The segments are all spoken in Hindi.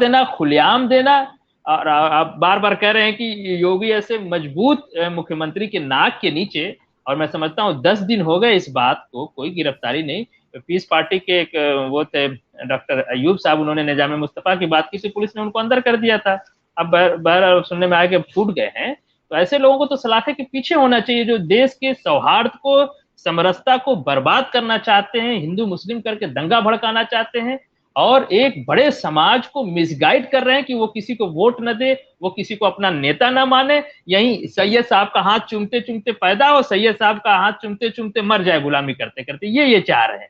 देना, खुलेआम देना। और आप बार बार कह रहे हैं कि योगी ऐसे मजबूत मुख्यमंत्री के नाक के नीचे, और मैं समझता हूँ 10 दिन हो गए इस बात को, कोई गिरफ्तारी नहीं। पीस पार्टी के एक वो थे डॉक्टर अयूब साहब, उन्होंने निजाम मुस्तफा की बात की थी, पुलिस ने उनको अंदर कर दिया था। अब बहर सुनने में आया कि फूट गए हैं। तो ऐसे लोगों को तो सलाखे के पीछे होना चाहिए, जो देश के सौहार्द को, समरसता को बर्बाद करना चाहते हैं, हिंदू मुस्लिम करके दंगा भड़काना चाहते हैं, और एक बड़े समाज को मिसगाइड कर रहे हैं कि वो किसी को वोट न दे, वो किसी को अपना नेता ना माने, यही सैयद साहब का हाथ चूमते चूमते पैदा हो, सैयद साहब का हाथ चूमते चूमते मर जाए गुलामी करते करते, ये चाह रहे हैं।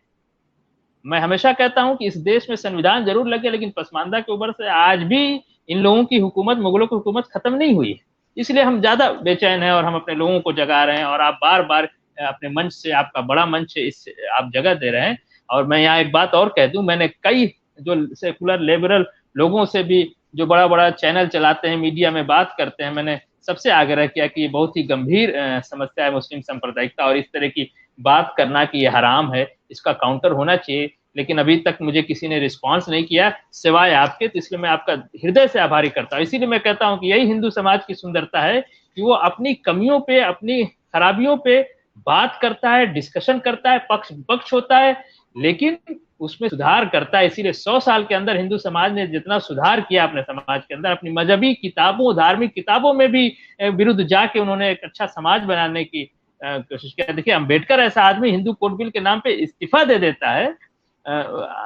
मैं हमेशा कहता हूं कि इस देश में संविधान जरूर लगे, लेकिन पसमानदा के ऊपर से आज भी इन लोगों की हुकूमत, मुगलों की हुकूमत खत्म नहीं हुई है। इसलिए हम ज्यादा बेचैन हैं और हम अपने लोगों को जगा रहे हैं, और आप बार बार अपने मंच से, आपका बड़ा मंच है, इस आप जगह दे रहे हैं। और मैं यहाँ एक बात और कह दूं, मैंने कई जो सेकुलर लिबरल लोगों से भी, जो बड़ा बड़ा चैनल चलाते हैं, मीडिया में बात करते हैं, मैंने सबसे आग्रह किया कि ये बहुत ही गंभीर समस्या है मुस्लिम सांप्रदायिकता, और इस तरह की बात करना कि ये हराम है, इसका काउंटर होना चाहिए। लेकिन अभी तक मुझे किसी ने रिस्पॉन्स नहीं किया सिवाय आपके, तो इसलिए मैं आपका हृदय से आभारी करता हूँ। इसीलिए मैं कहता हूँ कि यही हिंदू समाज की सुंदरता है कि वो अपनी कमियों पे, अपनी खराबियों पे बात करता है, डिस्कशन करता है, पक्ष विपक्ष होता है, लेकिन उसमें सुधार करता है। इसीलिए 100 साल के अंदर हिंदू समाज ने जितना सुधार किया अपने समाज के अंदर, अपनी मजहबी किताबों, धार्मिक किताबों में भी विरुद्ध जाके उन्होंने एक अच्छा समाज बनाने की कोशिश किया। देखिए, अम्बेडकर ऐसा आदमी हिंदू कोड बिल के नाम पे इस्तीफा दे देता है।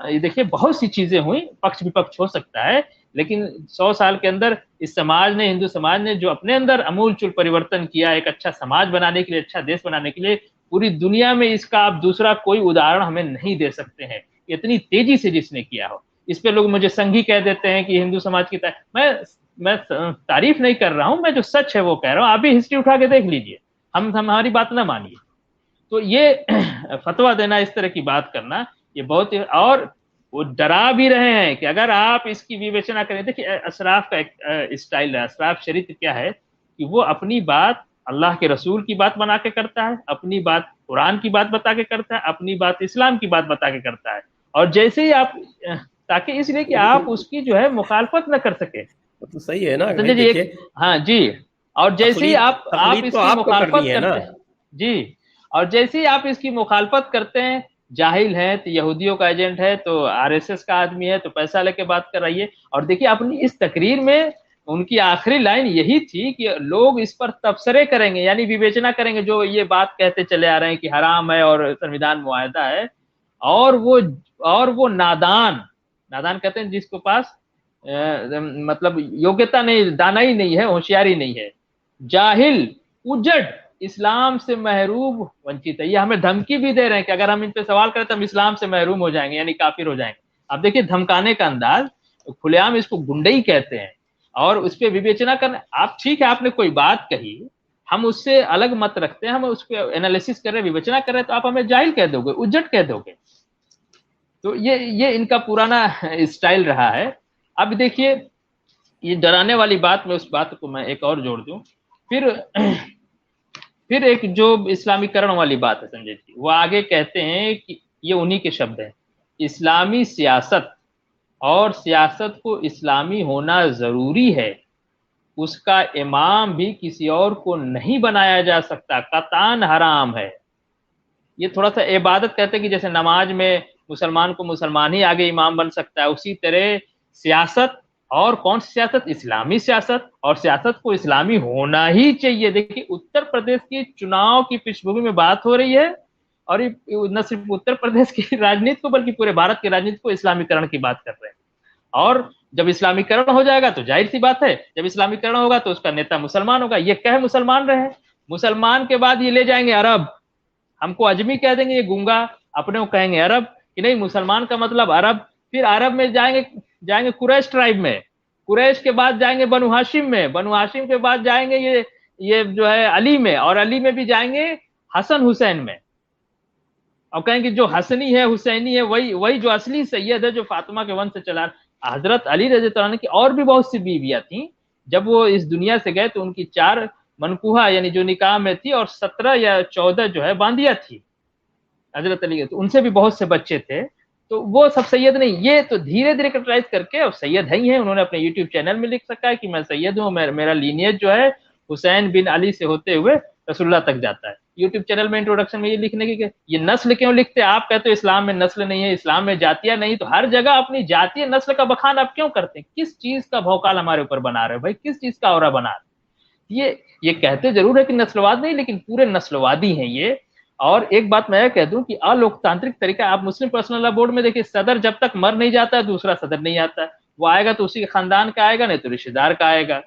ये देखिए, बहुत सी चीजें हुई, पक्ष विपक्ष हो सकता है, लेकिन 100 साल के अंदर इस समाज ने, हिंदू समाज ने जो अपने अंदर अमूलचूल परिवर्तन किया, एक अच्छा समाज बनाने के लिए, अच्छा देश बनाने के लिए, पूरी दुनिया में इसका आप दूसरा कोई उदाहरण हमें नहीं दे सकते हैं, इतनी तेजी से जिसने किया हो। इस पे लोग मुझे संघी कह देते हैं कि हिंदू समाज की मैं तारीफ नहीं कर रहा हूं, मैं जो सच है वो कह रहा हूं। आप भी हिस्ट्री उठा के देख लीजिए, हमारी बात ना मानिए। तो ये फतवा देना, इस तरह की बात करना, ये बहुत ही, और वो डरा भी रहे हैं कि अगर आप इसकी विवेचना करें। देखिए, अशराफ का एक स्टाइल है, अशराफ चरित्र क्या है कि वो अपनी बात अल्लाह के रसूल की बात बना के करता है, अपनी बात कुरान की बात बता के करता है, अपनी बात इस्लाम की बात बता के करता है। और जैसे ही आप, ताकि इसलिए कि आप उसकी जो है मुखालफत न कर सके। तो सही है ना भाई, संजय जी एक, देखिए हाँ जी, और जैसे ही आप तकलीद तो इसकी आपको करनी मुखालफत है ना। करते हैं जी, और जैसे ही आप इसकी मुखालफत करते हैं, जाहिल है तो यहूदियों का एजेंट है, तो आरएसएस का आदमी है, तो पैसा लेके बात कर रही है। और देखिए, अपनी इस तकरीर में उनकी आखिरी लाइन यही थी कि लोग इस पर तबसरे करेंगे, यानी विवेचना करेंगे, जो ये बात कहते चले आ रहे हैं कि हराम है और संविधान मुआहदा है। और वो नादान, नादान कहते हैं जिसके पास मतलब योग्यता नहीं, दानाई नहीं है, होशियारी नहीं है, जाहिल, उजड़, इस्लाम से महरूम, वंचित है। ये हमें धमकी भी दे रहे हैं कि अगर हम इन पे सवाल करें तो हम इस्लाम से महरूम हो जाएंगे, यानी काफिर हो जाएंगे। अब देखिए, धमकाने का अंदाज, खुलेआम इसको गुंडई कहते हैं। और उस पर विवेचना करना, आप ठीक है, आपने कोई बात कही, हम उससे अलग मत रखते हैं, हम उस पर एनालिसिस कर रहे हैं, विवेचना कर रहे हैं, तो आप हमें जाहिल कह दोगे, उज्जड़ कह दोगे। तो ये इनका पुराना स्टाइल रहा है। अब देखिए, ये डराने वाली बात में, उस बात को मैं एक और जोड़ दूं, फिर फिर एक जो इस्लामीकरण वाली बात है संजय जी, वो आगे कहते हैं कि ये उन्हीं के शब्द हैं, इस्लामी सियासत और सियासत को इस्लामी होना जरूरी है, उसका इमाम भी किसी और को नहीं बनाया जा सकता, कतान हराम है। ये थोड़ा सा इबादत कहते हैं कि जैसे नमाज में मुसलमान को मुसलमान ही आगे इमाम बन सकता है, उसी तरह सियासत, और कौन सी सियासत, इस्लामी सियासत, और सियासत को इस्लामी होना ही चाहिए। देखिए, उत्तर प्रदेश की चुनाव की पृष्ठभूमि में बात हो रही है, और ये न सिर्फ उत्तर प्रदेश की राजनीति को बल्कि पूरे भारत की राजनीति को इस्लामीकरण की बात कर रहे हैं। और जब इस्लामीकरण हो जाएगा तो जाहिर सी बात है, जब इस्लामीकरण होगा तो उसका नेता मुसलमान होगा। ये कह मुसलमान रहे, मुसलमान के बाद ये ले जाएंगे अरब, हमको अजमी कह देंगे, ये गूंगा, अपने को कहेंगे अरब, कि नहीं मुसलमान का मतलब अरब। फिर अरब में जाएंगे कुरैश ट्राइब में, कुरैश के बाद जाएंगे बनु हाशिम में, बनु हाशिम के बाद जाएंगे ये जो है अली में, और अली में भी जाएंगे हसन हुसैन में, और कहेंगे जो हसनी है, हुसैनी है, वही जो असली सैयद है, जो फातिमा के वंश से चला। हजरत अली रज़ी अल्लाह अन्हु की और भी बहुत सी बीवियां थी, जब वो इस दुनिया से गए तो उनकी 4 मनकूहा यानी जो निकाह में थी, और 17 या 14 जो है बांदिया थी हजरत अली के, तो उनसे भी बहुत से बच्चे थे। तो वो सब सैयद नहीं, ये तो धीरे धीरे कैटेगराइज करके, अब सैयद है ही है, उन्होंने अपने यूट्यूब चैनल में लिख सका है कि मैं सैयद हूँ, मेरा लीनियज जो है हुसैन बिन अली से होते हुए रसूलुल्लाह तक जाता है। यूट्यूब चैनल में इंट्रोडक्शन में ये लिखने की, ये नस्ल क्यों लिखते हैं? आप कहते हो इस्लाम में नस्ल नहीं है, इस्लाम में जातियां नहीं, तो हर जगह अपनी जातीय नस्ल का बखान आप क्यों करते हैं? किस चीज का भौकाल हमारे ऊपर बना रहे हो भाई, किस चीज का औरा बना रहे हो? ये कहते जरूर है कि नस्लवाद नहीं, लेकिन पूरे नस्लवादी हैं ये। और एक बात मैं कह दूं कि अलोकतांत्रिक तरीका, आप मुस्लिम पर्सनल लॉ बोर्ड में देखिए, सदर जब तक मर नहीं जाता दूसरा सदर नहीं आता। वो आएगा तो उसी के खानदान का आएगा, नहीं तो रिश्तेदार का आएगा।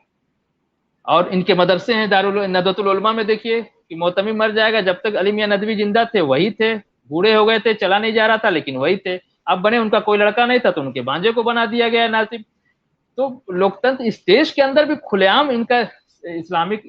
और इनके मदरसे हैं, दारुल नदवतुल उलमा में देखिए कि मोतमी मर जाएगा, जब तक अली मियां नदवी जिंदा थे वही थे, बूढ़े हो गए थे, चला नहीं जा रहा था लेकिन वही थे। अब बने, उनका कोई लड़का नहीं था तो उनके भांजे को बना दिया गया नासिब। तो लोकतंत्र इस देश के अंदर भी खुलेआम इनका इस्लामिक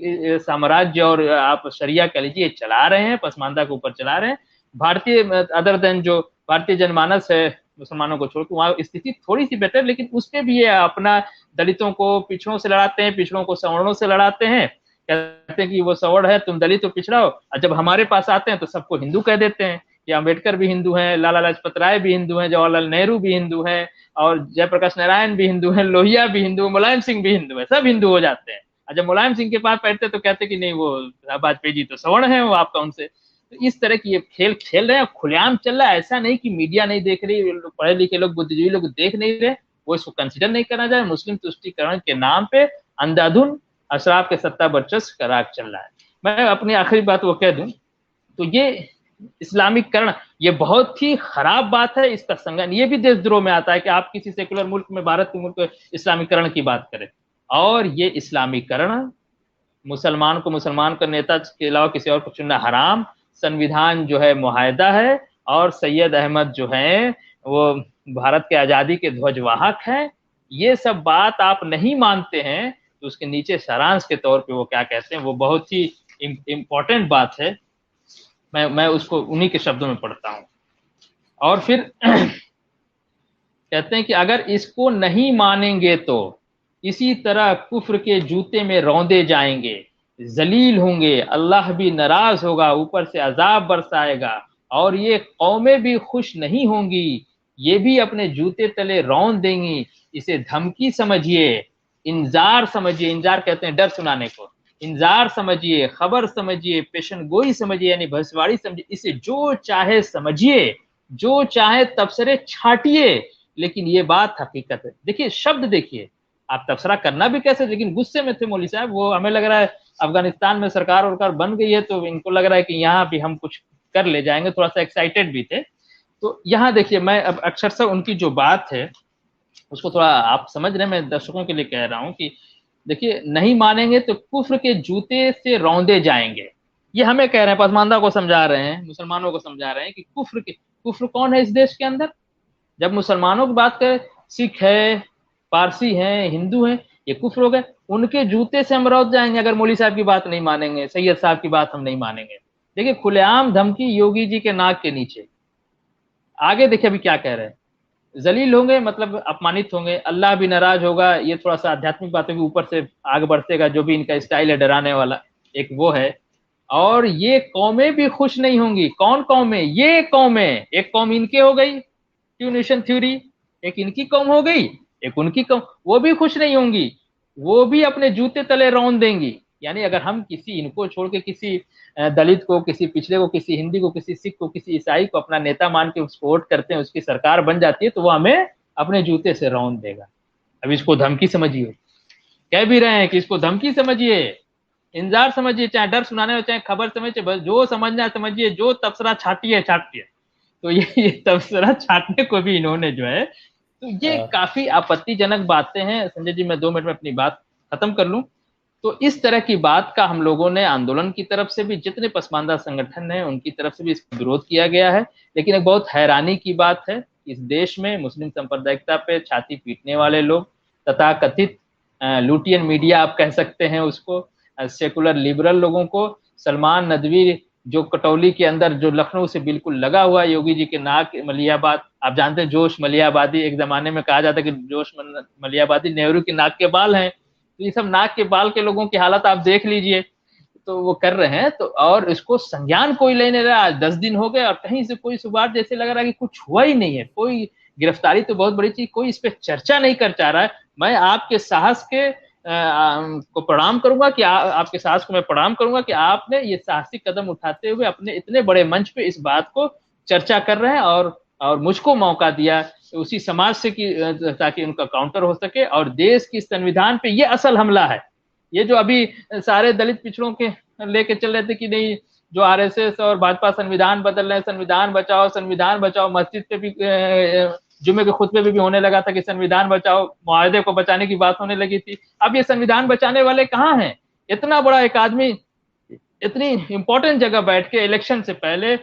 साम्राज्य और आप शरिया कह लीजिए चला रहे हैं, पसमानदा के ऊपर चला रहे हैं। भारतीय अदर देन जो भारतीय जनमानस है मुसलमानों को छोड़, वहां स्थिति थोड़ी सी बेटर, लेकिन उसपे भी ये अपना दलितों को पिछड़ों से लड़ाते हैं, पिछड़ों को सवर्णों से लड़ाते हैं। कहते हैं कि वो सवर्ण है, तुम दलित हो, पिछड़ा हो। और जब हमारे पास आते हैं तो सबको हिंदू कह देते हैं कि अम्बेडकर भी हिंदू हैं, लाला लाजपत राय भी हिंदू हैं, जवाहरलाल नेहरू भी हिंदू हैं, और जयप्रकाश नारायण भी हिंदू हैं, लोहिया भी हिंदू, मुलायम सिंह भी हिंदू है, सब हिंदू हो जाते हैं। और जब मुलायम सिंह के पास बैठते तो कहते कि नहीं वो वाजपेयी जी तो सवर्ण है, वो आपका उनसे। तो इस तरह की ये खेल खेल रहे हैं, खुलेआम चल रहा है। ऐसा नहीं कि मीडिया नहीं देख रही, पढ़े लिखे लोग, बुद्धिजीवी लोग देख नहीं रहे, वो इसको कंसिडर नहीं करना चाहे। मुस्लिम तुष्टीकरण के नाम पे अंधाधुन अशराफ के सत्ता वर्चस्व का राग चल रहा है। मैं अपनी आखिरी बात वो कह दूं तो ये इस्लामिकरण ये बहुत ही खराब बात है। इसका संज्ञान ये भी देशद्रोह में आता है कि आप किसी सेकुलर मुल्क में, भारत के मुल्क में इस्लामीकरण की बात करें। और ये इस्लामीकरण, मुसलमान को मुसलमान का नेता के अलावा किसी और को चुनना हराम, संविधान जो है मुआहदा है, और सैयद अहमद जो है वो भारत के आजादी के ध्वजवाहक हैं। ये सब बात आप नहीं मानते हैं तो उसके नीचे सारांश के तौर पे वो क्या कहते हैं, वो बहुत ही इंपॉर्टेंट बात है। मैं उसको उन्हीं के शब्दों में पढ़ता हूं। और फिर कहते हैं कि अगर इसको नहीं मानेंगे तो इसी तरह कुफ्र के जूते में रौंदे जाएंगे, जलील होंगे, अल्लाह भी नाराज होगा, ऊपर से अजाब बरसाएगा, और ये कौमें भी खुश नहीं होंगी, ये भी अपने जूते तले रौंद देंगी। इसे धमकी समझिए, इंजार समझिए, इंजार कहते हैं डर सुनाने को, इंजार समझिए, खबर समझिए, पेशन गोई समझिए, यानी भविष्यवाणी समझिए। इसे जो चाहे समझिए, जो चाहे तबसरे छाटिए, लेकिन ये बात हकीकत है। देखिए शब्द देखिए, आप तबसरा करना भी कैसे, लेकिन गुस्से में थे मौलवी साहब। वो हमें लग रहा है अफगानिस्तान में सरकार वरकार बन गई है तो इनको लग रहा है कि यहाँ भी हम कुछ कर ले जाएंगे, थोड़ा सा एक्साइटेड भी थे। तो यहाँ देखिए, मैं अब अक्सर उनकी जो बात है उसको थोड़ा आप समझ रहे हैं, मैं दर्शकों के लिए कह रहा हूँ कि देखिए, नहीं मानेंगे तो कुफ्र के जूते से रौंदे जाएंगे। ये हमें कह रहे हैं, पसमानदा को समझा रहे हैं, मुसलमानों को समझा रहे हैं कि कुफ्र कौन है इस देश के अंदर। जब मुसलमानों की बात करें, सिख है, पारसी हैं, हिंदू हैं, ये कुफ्र हो गए। उनके जूते से हम रौंद जाएंगे अगर मौलवी साहब की बात नहीं मानेंगे, सैयद साहब की बात हम नहीं मानेंगे। देखिए खुलेआम धमकी योगी जी के नाक के नीचे। आगे देखिए अभी क्या कह रहे हैं, जलील होंगे मतलब अपमानित होंगे, अल्लाह भी नाराज होगा। ये थोड़ा सा आध्यात्मिक बातों के ऊपर से आगे बढ़तेगा, जो भी इनका स्टाइल है डराने वाला, एक वो है। और ये कौमें भी खुश नहीं होंगी। कौन कौमें? ये कौमें, एक कौम इनके हो गई, टू नेशन थ्योरी, एक इनकी कौम हो गई, एक उनकी कौम, वो भी खुश नहीं होंगी, वो भी अपने जूते तले रौंद देंगी। यानी अगर हम किसी इनको छोड़ के किसी दलित को, किसी पिछड़े को, किसी हिंदी को, किसी सिख को, किसी ईसाई को अपना नेता मान के उसको वोट करते हैं, उसकी सरकार बन जाती है, तो वो हमें अपने जूते से रौंद देगा। अब इसको धमकी समझिए, कह भी रहे हैं कि इसको धमकी समझिए, इंतजार समझिए, चाहे डर सुनाने हो चाहे खबर समझिए, बस जो समझना है समझिए, जो तबसरा छाटिए छाटिए। तो ये तबसरा छाटने को भी इन्होंने जो है, तो ये काफी आपत्तिजनक बातें हैं। संजय जी, मैं 2 मिनट में अपनी बात खत्म कर लूं। तो इस तरह की बात का हम लोगों ने आंदोलन की तरफ से भी, जितने पसमानदा संगठन हैं उनकी तरफ से भी इसका विरोध किया गया है। लेकिन एक बहुत हैरानी की बात है, इस देश में मुस्लिम सांप्रदायिकता पे छाती पीटने वाले लोग, तथा कथित लुटियन मीडिया आप कह सकते हैं उसको, सेकुलर लिबरल लोगों को, सलमान नदवी जो कटौली के अंदर, जो लखनऊ से बिल्कुल लगा हुआ है योगी जी के नाक, मलियाबाद, आप जानते हैं जोश मलियाबादी, एक जमाने में कहा जाता है कि जोश मलियाबादी नेहरू के नाक के बाल हैं। तो ये सब नाक के बाल के लोगों की हालत आप देख लीजिए। तो वो कर रहे हैं, तो और इसको संज्ञान कोई ले नहीं रहा। 10 दिन हो गए और कहीं से कोई सुबार जैसे लग रहा है कि कुछ हुआ ही नहीं है। कोई गिरफ्तारी तो बहुत बड़ी चीज, कोई इस पे चर्चा नहीं कर चाह रहा है। मैं आपके साहस के को प्रणाम करूंगा कि आपके साहस को मैं प्रणाम करूंगा कि आपने ये साहसिक कदम उठाते हुए अपने इतने बड़े मंच पे इस बात को चर्चा कर रहे हैं, और मुझको मौका दिया उसी समाज से कि ताकि उनका काउंटर हो सके। और देश की संविधान पे ये असल हमला है। ये जो अभी सारे दलित पिछड़ों के लेके चल रहे थे कि नहीं, जो आरएसएस और भाजपा संविधान बदल रहे हैं, संविधान बचाओ, मस्जिद पे भी जुम्मे के खुतबे पे भी होने लगा था कि संविधान बचाओ, मुआहदे को बचाने की बात होने लगी थी। अब ये संविधान बचाने वाले कहाँ हैं? इतना बड़ा एक आदमी इतनी इंपॉर्टेंट जगह बैठ के इलेक्शन से पहले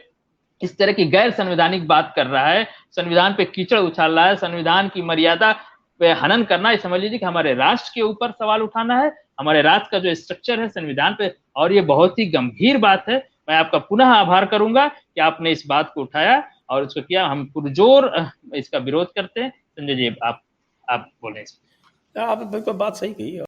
इस तरह की गैर संवैधानिक बात कर रहा है, संविधान पे कीचड़ उछाल रहा है, संविधान की मर्यादा पे हनन करना है। समझ लीजिए कि हमारे राष्ट्र के ऊपर सवाल उठाना है, हमारे राष्ट्र का जो स्ट्रक्चर है संविधान पे, और ये बहुत ही गंभीर बात है। मैं आपका पुनः आभार करूंगा कि आपने इस बात को उठाया और इसको किया। हम पुरजोर इसका विरोध करते हैं। संजय जी, आप बोले। आप बिल्कुल बात सही कही।